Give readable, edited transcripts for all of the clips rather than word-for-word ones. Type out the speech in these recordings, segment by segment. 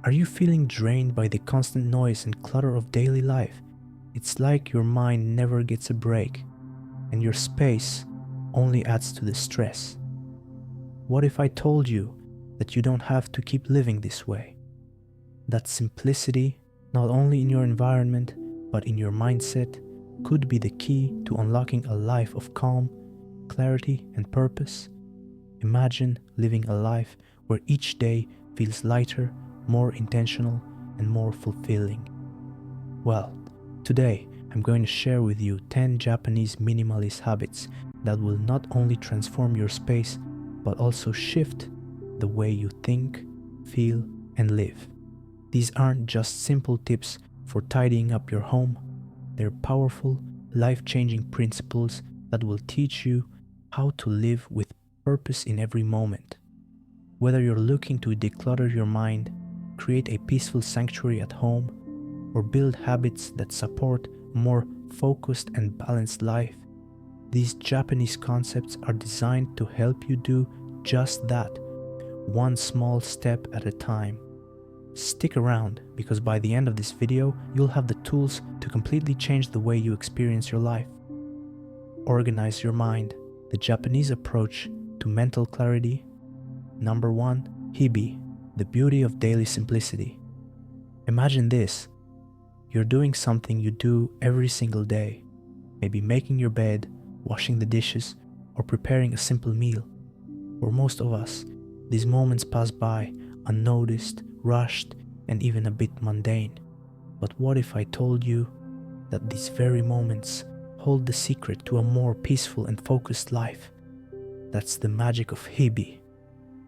Are you feeling drained by the constant noise and clutter of daily life? It's like your mind never gets a break, and your space only adds to the stress. What if I told you that you don't have to keep living this way? That simplicity, not only in your environment, but in your mindset, could be the key to unlocking a life of calm, clarity, and purpose. Imagine living a life where each day feels lighter, more intentional, and more fulfilling. Well, today I'm going to share with you 10 Japanese minimalist habits that will not only transform your space, but also shift the way you think, feel, and live. These aren't just simple tips for tidying up your home. They're powerful, life-changing principles that will teach you how to live with purpose in every moment. Whether you're looking to declutter your mind, create a peaceful sanctuary at home, or build habits that support a more focused and balanced life, these Japanese concepts are designed to help you do just that, one small step at a time. Stick around, because by the end of this video, you'll have the tools to completely change the way you experience your life. Organize your mind, the Japanese approach to mental clarity. Number 1, Hibi, the beauty of daily simplicity. Imagine this. You're doing something you do every single day, maybe making your bed, washing the dishes, or preparing a simple meal. For most of us, these moments pass by unnoticed, rushed, and even a bit mundane. But what if I told you that these very moments hold the secret to a more peaceful and focused life? That's the magic of Hibi,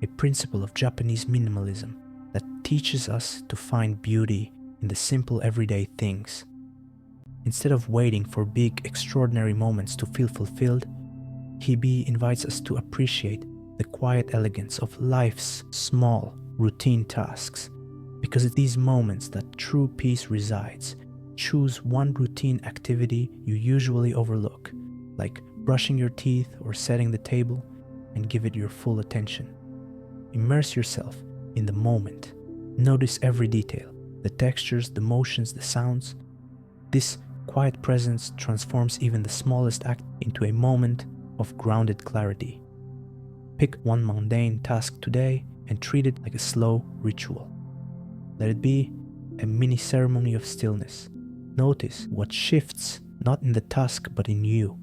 a principle of Japanese minimalism that teaches us to find beauty in the simple everyday things. Instead of waiting for big, extraordinary moments to feel fulfilled, Hibi invites us to appreciate the quiet elegance of life's small, routine tasks, because it's these moments that true peace resides. Choose one routine activity you usually overlook, like brushing your teeth or setting the table, and give it your full attention. Immerse yourself in the moment. Notice every detail, the textures, the motions, the sounds. This quiet presence transforms even the smallest act into a moment of grounded clarity. Pick one mundane task today and treat it like a slow ritual. Let it be a mini ceremony of stillness. Notice what shifts, not in the task but in you.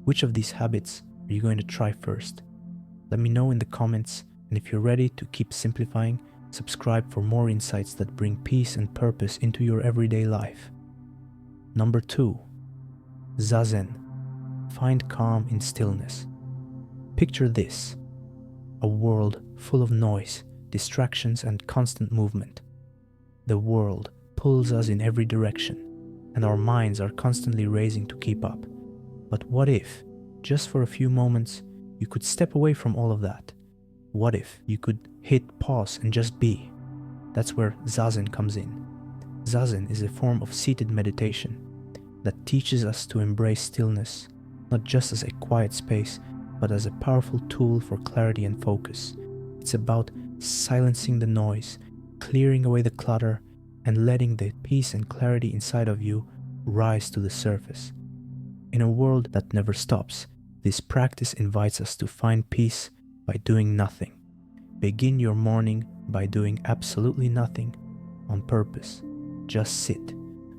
Which of these habits are you going to try first? Let me know in the comments, and if you're ready to keep simplifying, subscribe for more insights that bring peace and purpose into your everyday life. Number 2, Zazen. Find calm in stillness. Picture this: a world full of noise, distractions, and constant movement. The world pulls us in every direction, and our minds are constantly racing to keep up. But what if, just for a few moments, you could step away from all of that? What if you could hit pause and just be? That's where Zazen comes in. Zazen is a form of seated meditation that teaches us to embrace stillness, not just as a quiet space, but as a powerful tool for clarity and focus. It's about silencing the noise, clearing away the clutter, and letting the peace and clarity inside of you rise to the surface. In a world that never stops, this practice invites us to find peace by doing nothing. Begin your morning by doing absolutely nothing on purpose. Just sit.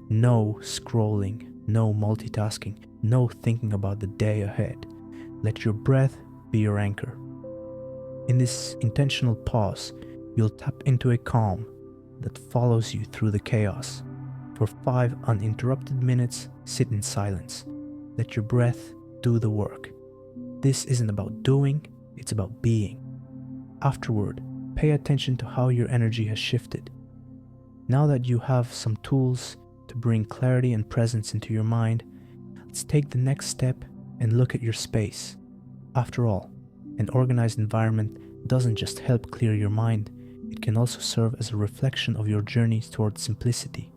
No scrolling, no multitasking, no thinking about the day ahead. Let your breath be your anchor. In this intentional pause, you'll tap into a calm that follows you through the chaos. For 5 uninterrupted minutes, sit in silence. Let your breath do the work. This isn't about doing, it's about being. Afterward, pay attention to how your energy has shifted. Now that you have some tools to bring clarity and presence into your mind, let's take the next step and look at your space. After all, an organized environment doesn't just help clear your mind, it can also serve as a reflection of your journey towards simplicity.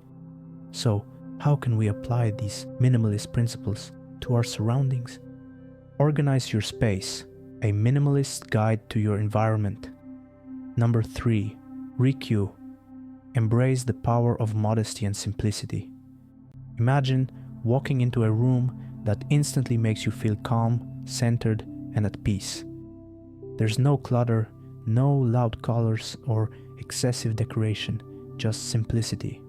So, how can we apply these minimalist principles to our surroundings? Organize your space, a minimalist guide to your environment. Number 3, Rikyu, Embrace the power of modesty and simplicity. Imagine walking into a room that instantly makes you feel calm, centered, and at peace. There's no clutter, no loud colors or excessive decoration, just simplicity.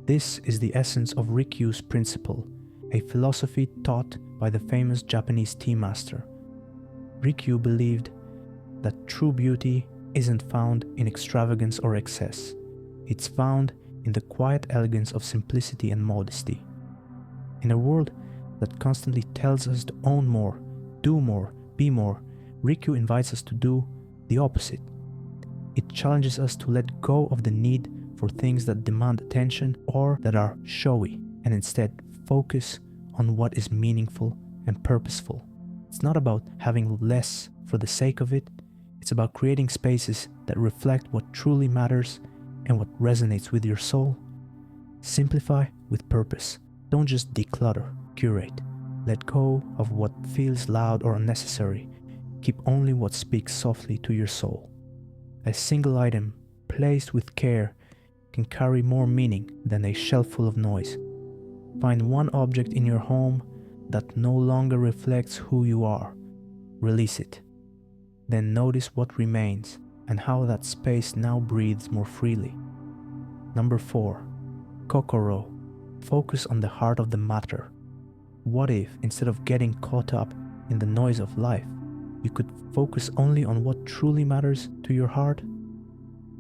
This is the essence of Rikyu's principle, a philosophy taught by the famous Japanese tea master. Rikyu believed that true beauty isn't found in extravagance or excess. It's found in the quiet elegance of simplicity and modesty. In a world that constantly tells us to own more, do more, be more, Rikyu invites us to do the opposite. It challenges us to let go of the need for things that demand attention or that are showy, and instead focus on what is meaningful and purposeful. It's not about having less for the sake of it. It's about creating spaces that reflect what truly matters and what resonates with your soul. Simplify with purpose. Don't just declutter, curate. Let go of what feels loud or unnecessary. Keep only what speaks softly to your soul. A single item, placed with care, can carry more meaning than a shelf full of noise. Find one object in your home that no longer reflects who you are. Release it. Then notice what remains and how that space now breathes more freely. Number 4. Kokoro. Focus on the heart of the matter. What if, instead of getting caught up in the noise of life, you could focus only on what truly matters to your heart?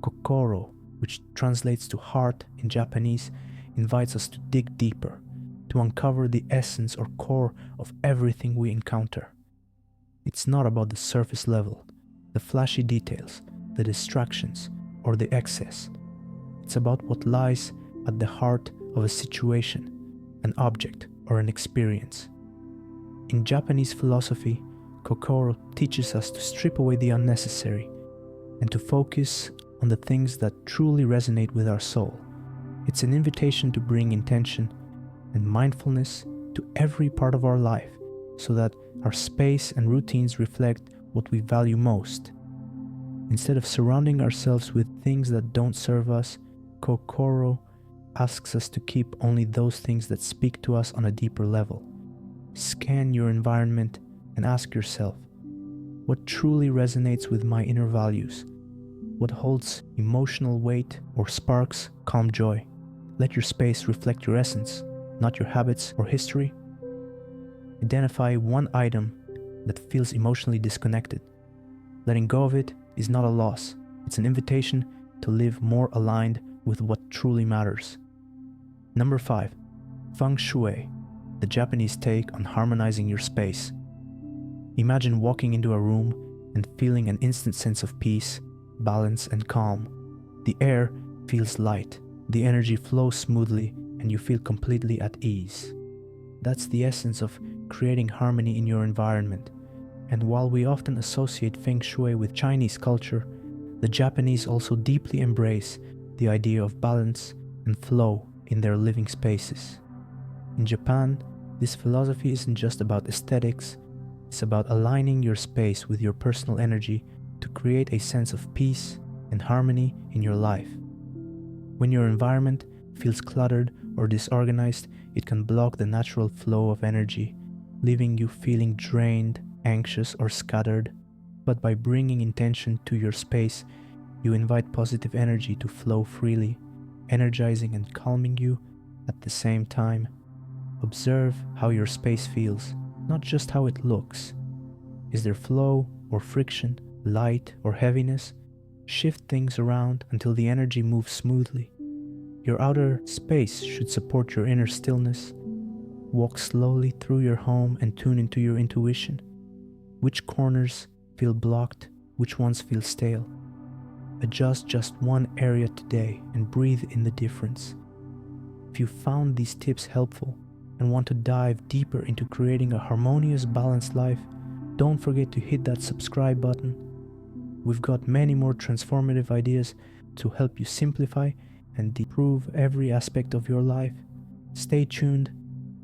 Kokoro, which translates to heart in Japanese, invites us to dig deeper, to uncover the essence or core of everything we encounter. It's not about the surface level, the flashy details, the distractions, or the excess. It's about what lies at the heart of a situation, an object, or an experience. In Japanese philosophy, Kokoro teaches us to strip away the unnecessary and to focus on the things that truly resonate with our soul. It's an invitation to bring intention and mindfulness to every part of our life so that our space and routines reflect what we value most. Instead of surrounding ourselves with things that don't serve us, Kokoro asks us to keep only those things that speak to us on a deeper level. Scan your environment and ask yourself, what truly resonates with my inner values? What holds emotional weight or sparks calm joy? Let your space reflect your essence, not your habits or history. Identify one item that feels emotionally disconnected. Letting go of it is not a loss. It's an invitation to live more aligned with what truly matters. Number 5. Feng Shui, the Japanese take on harmonizing your space. Imagine walking into a room and feeling an instant sense of peace, balance, and calm. The air feels light, the energy flows smoothly, and you feel completely at ease. That's the essence of creating harmony in your environment. And while we often associate Feng Shui with Chinese culture, the Japanese also deeply embrace the idea of balance and flow in their living spaces. In Japan, this philosophy isn't just about aesthetics, it's about aligning your space with your personal energy to create a sense of peace and harmony in your life. When your environment feels cluttered or disorganized, it can block the natural flow of energy, leaving you feeling drained, anxious, or scattered. But by bringing intention to your space, you invite positive energy to flow freely, energizing and calming you at the same time. Observe how your space feels, not just how it looks. Is there flow or friction, light or heaviness? Shift things around until the energy moves smoothly. Your outer space should support your inner stillness. Walk slowly through your home and tune into your intuition. Which corners feel blocked? Which ones feel stale? Adjust just one area today and breathe in the difference. If you found these tips helpful and want to dive deeper into creating a harmonious, balanced life, don't forget to hit that subscribe button. We've got many more transformative ideas to help you simplify and improve every aspect of your life. Stay tuned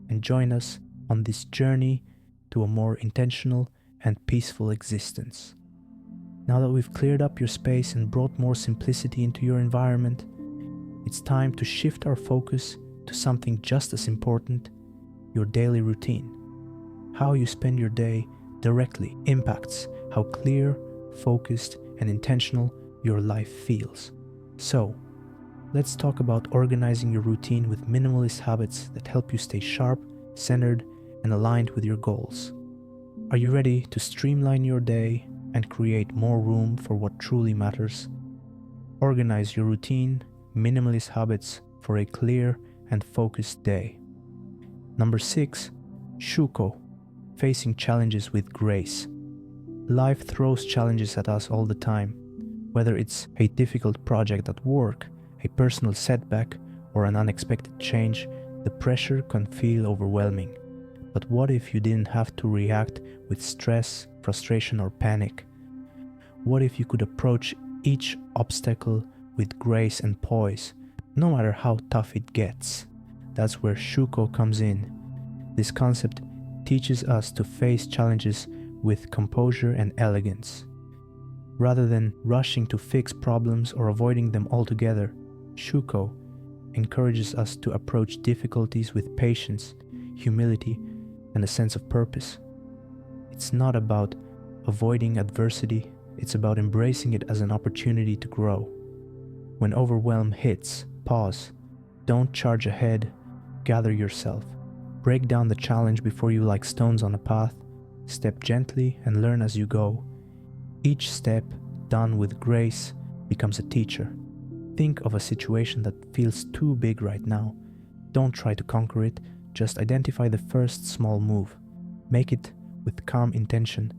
and join us on this journey to a more intentional and peaceful existence. Now that we've cleared up your space and brought more simplicity into your environment, It's time to shift our focus to something just as important, your daily routine. How you spend your day directly impacts how clear, focused, and intentional your life feels. So, let's talk about organizing your routine with minimalist habits that help you stay sharp, centered, and aligned with your goals. Are you ready to streamline your day and create more room for what truly matters? Organize your routine, minimalist habits for a clear and focused day. Number 6. Shuko, facing challenges with grace. Life throws challenges at us all the time, whether it's a difficult project at work, a personal setback, or an unexpected change. The pressure can feel overwhelming. But what if you didn't have to react with stress, frustration, or panic? What if you could approach each obstacle with grace and poise, no matter how tough it gets? That's where Shuko comes in. This concept teaches us to face challenges with composure and elegance. Rather than rushing to fix problems or avoiding them altogether, Shuko encourages us to approach difficulties with patience, humility, and a sense of purpose. It's not about avoiding adversity, it's about embracing it as an opportunity to grow. When overwhelm hits, pause. Don't charge ahead, gather yourself. Break down the challenge before you like stones on a path. Step gently and learn as you go. Each step, done with grace, becomes a teacher. Think of a situation that feels too big right now. Don't try to conquer it, just identify the first small move. Make it with calm intention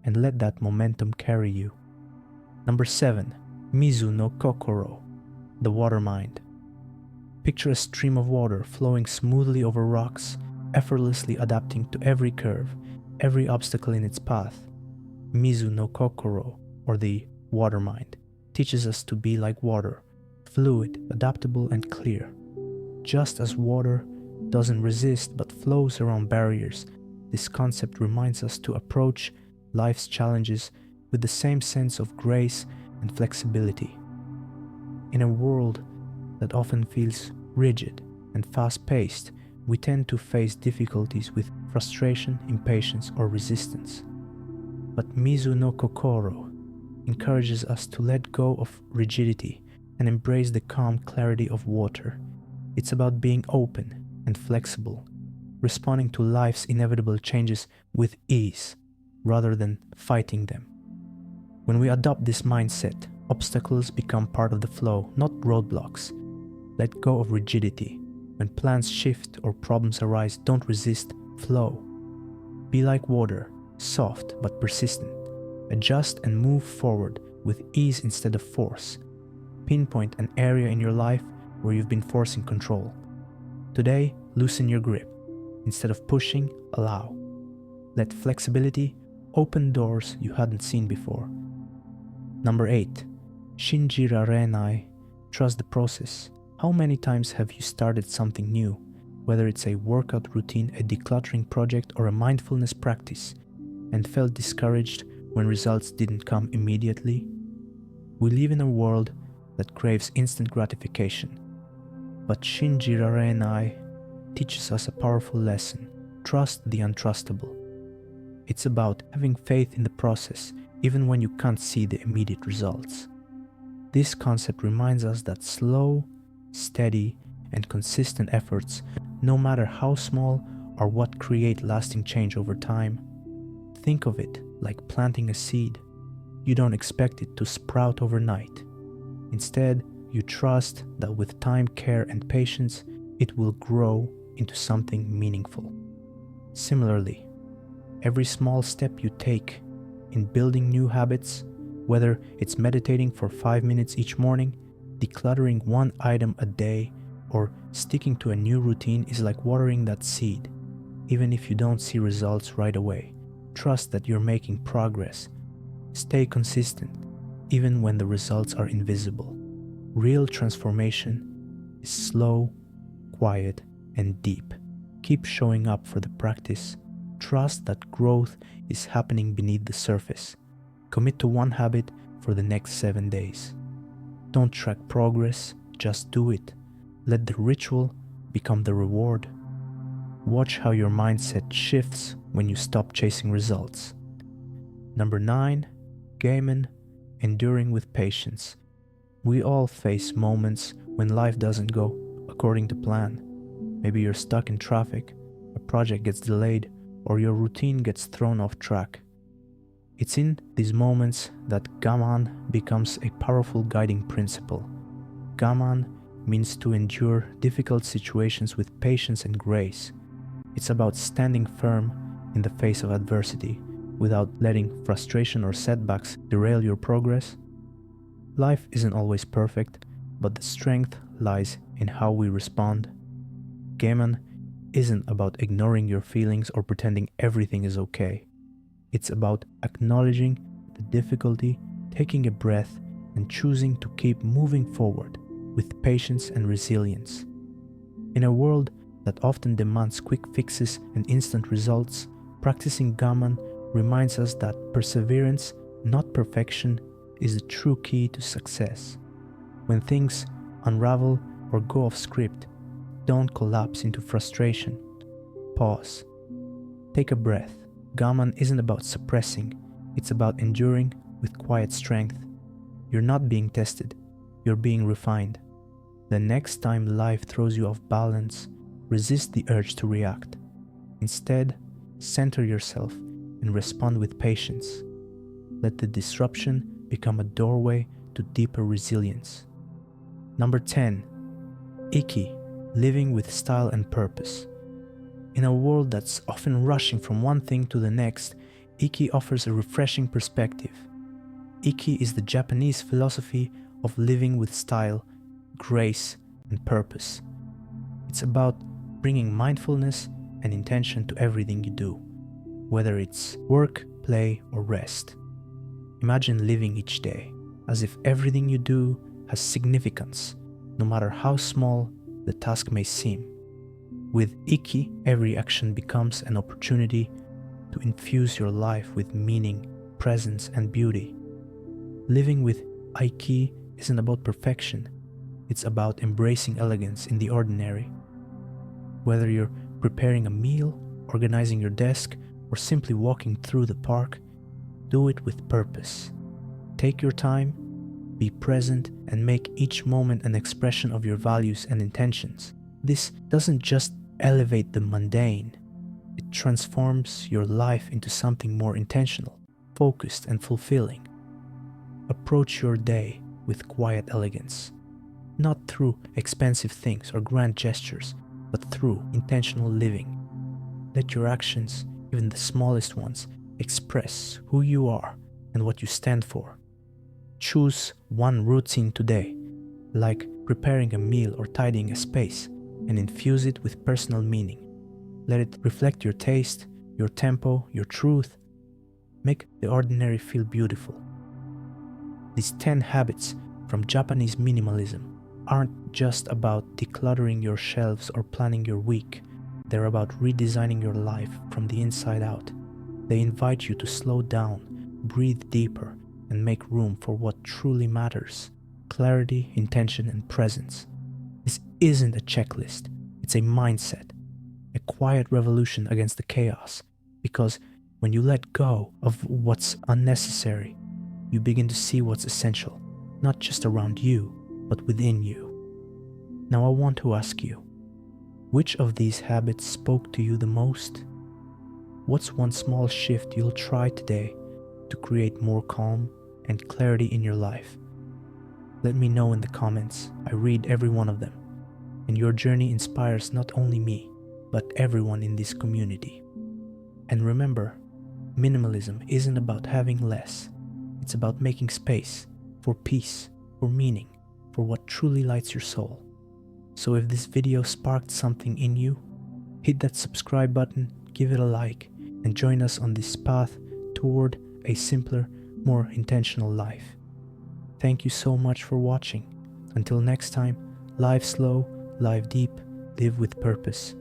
and let that momentum carry you. Number 7. Mizu no Kokoro, the water mind. Picture a stream of water flowing smoothly over rocks, effortlessly adapting to every curve, every obstacle in its path. Mizu no Kokoro, or the water mind, teaches us to be like water, fluid, adaptable, and clear. Just as water doesn't resist but flows around barriers, this concept reminds us to approach life's challenges with the same sense of grace and flexibility. In a world that often feels rigid and fast-paced, we tend to face difficulties with frustration, impatience, or resistance. But Mizu no Kokoro encourages us to let go of rigidity and embrace the calm clarity of water. It's about being open and flexible, responding to life's inevitable changes with ease rather than fighting them. When we adopt this mindset, obstacles become part of the flow, not roadblocks. Let go of rigidity. When plans shift or problems arise, don't resist, flow. Be like water, soft but persistent. Adjust and move forward with ease instead of force. Pinpoint an area in your life where you've been forcing control. Today, loosen your grip. Instead of pushing, allow. Let flexibility open doors you hadn't seen before. Number 8. Shinjirarenai, trust the process. How many times have you started something new, whether it's a workout routine, a decluttering project, or a mindfulness practice, and felt discouraged when results didn't come immediately? We live in a world that craves instant gratification. But Shinjirarenai teaches us a powerful lesson. Trust the untrustable. It's about having faith in the process, even when you can't see the immediate results. This concept reminds us that slow, steady, and consistent efforts, no matter how small, are what create lasting change over time. Think of it like planting a seed. You don't expect it to sprout overnight. Instead, you trust that with time, care, and patience, it will grow into something meaningful. Similarly, every small step you take in building new habits, whether it's meditating for 5 minutes each morning, decluttering one item a day, or sticking to a new routine, is like watering that seed. Even if you don't see results right away, trust that you're making progress. Stay consistent, even when the results are invisible. Real transformation is slow, quiet, and deep. Keep showing up for the practice. Trust that growth is happening beneath the surface. Commit to one habit for the next 7 days. Don't track progress, just do it. Let the ritual become the reward. Watch how your mindset shifts when you stop chasing results. Number 9. Gamen, enduring with patience. We all face moments when life doesn't go according to plan. Maybe you're stuck in traffic, a project gets delayed, or your routine gets thrown off track. It's in these moments that gaman becomes a powerful guiding principle. Gaman means to endure difficult situations with patience and grace. It's about standing firm in the face of adversity without letting frustration or setbacks derail your progress. Life isn't always perfect, but the strength lies in how we respond. Gaman isn't about ignoring your feelings or pretending everything is okay. It's about acknowledging the difficulty, taking a breath, and choosing to keep moving forward with patience and resilience. In a world that often demands quick fixes and instant results, practicing gaman reminds us that perseverance, not perfection, is the true key to success. When things unravel or go off script, don't collapse into frustration. Pause. Take a breath. Gaman isn't about suppressing, it's about enduring with quiet strength. You're not being tested, you're being refined. The next time life throws you off balance, resist the urge to react. Instead, center yourself and respond with patience. Let the disruption become a doorway to deeper resilience. Number 10. Iki, living with style and purpose. In a world that's often rushing from one thing to the next, Iki offers a refreshing perspective. Iki is the Japanese philosophy of living with style, grace, and purpose. It's about bringing mindfulness and intention to everything you do, whether it's work, play, or rest. Imagine living each day as if everything you do has significance, no matter how small the task may seem. With Iki, every action becomes an opportunity to infuse your life with meaning, presence, and beauty. Living with Iki isn't about perfection, it's about embracing elegance in the ordinary. Whether you're preparing a meal, organizing your desk, or simply walking through the park, do it with purpose. Take your time, be present, and make each moment an expression of your values and intentions. This doesn't just elevate the mundane, it transforms your life into something more intentional, focused, and fulfilling. Approach your day with quiet elegance, not through expensive things or grand gestures, but through intentional living. Let your actions, even the smallest ones, express who you are and what you stand for. Choose one routine today, like preparing a meal or tidying a space, and infuse it with personal meaning. Let it reflect your taste, your tempo, your truth. Make the ordinary feel beautiful. These 10 habits from Japanese minimalism aren't just about decluttering your shelves or planning your week. They're about redesigning your life from the inside out. They invite you to slow down, breathe deeper, and make room for what truly matters: clarity, intention, and presence. This isn't a checklist, it's a mindset, a quiet revolution against the chaos, because when you let go of what's unnecessary, you begin to see what's essential, not just around you, but within you. Now I want to ask you, which of these habits spoke to you the most? What's one small shift you'll try today to create more calm and clarity in your life? Let me know in the comments. I read every one of them, and your journey inspires not only me, but everyone in this community. And remember, minimalism isn't about having less. It's about making space for peace, for meaning, for what truly lights your soul. So if this video sparked something in you, hit that subscribe button, give it a like, and join us on this path toward a simpler, more intentional life. Thank you so much for watching. Until next time, live slow, live deep, live with purpose.